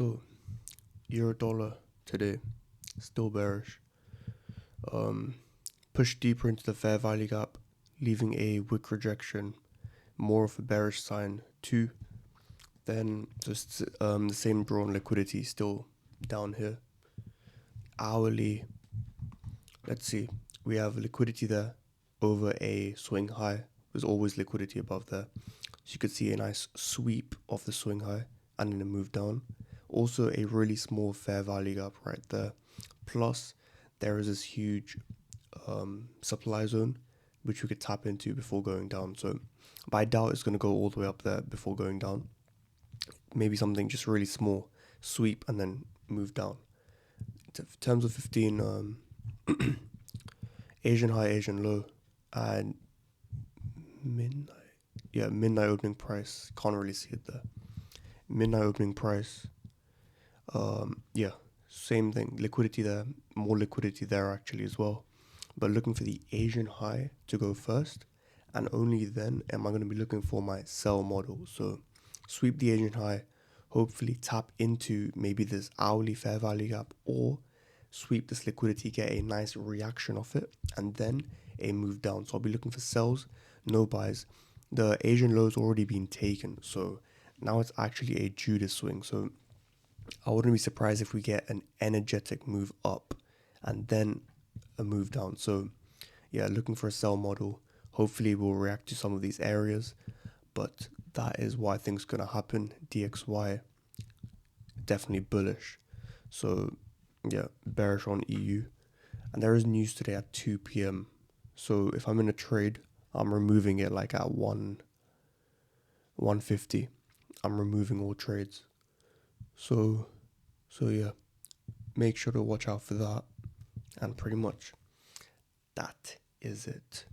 So, euro dollar today, still bearish. Push deeper into the fair value gap, leaving a wick rejection, more of a bearish sign too. Then just the same drawn liquidity still down here. Hourly, let's see, we have liquidity there over a swing high. There's always liquidity above there. So you could see a nice sweep of the swing high and then a move down. Also a really small fair value gap right there. Plus there is this huge supply zone which we could tap into before going down. So, but I doubt it's going to go all the way up there before going down. Maybe something just really small, sweep and then move down. In terms of 15, Asian high, Asian low, and midnight. Yeah, midnight opening price. Can't really see it there. Midnight opening price. Yeah, same thing. Liquidity there, more liquidity there actually as well. But looking for the Asian high to go first, and only then am I going to be looking for my sell model. So sweep the Asian high, hopefully tap into maybe this hourly fair value gap, or sweep this liquidity, get a nice reaction off it, and then a move down. So I'll be looking for sells, no buys. The Asian low's already been taken, so now it's actually a Judas swing. So I wouldn't be surprised if we get an energetic move up and then a move down. So yeah, looking for a sell model. Hopefully we'll react to some of these areas, but that is why things gonna happen. DXY definitely bullish. So yeah, bearish on EU. And there is news today at 2 p.m. So if I'm in a trade, I'm removing it like at 150. I'm removing all trades. So yeah, make sure to watch out for that. And pretty much that is it.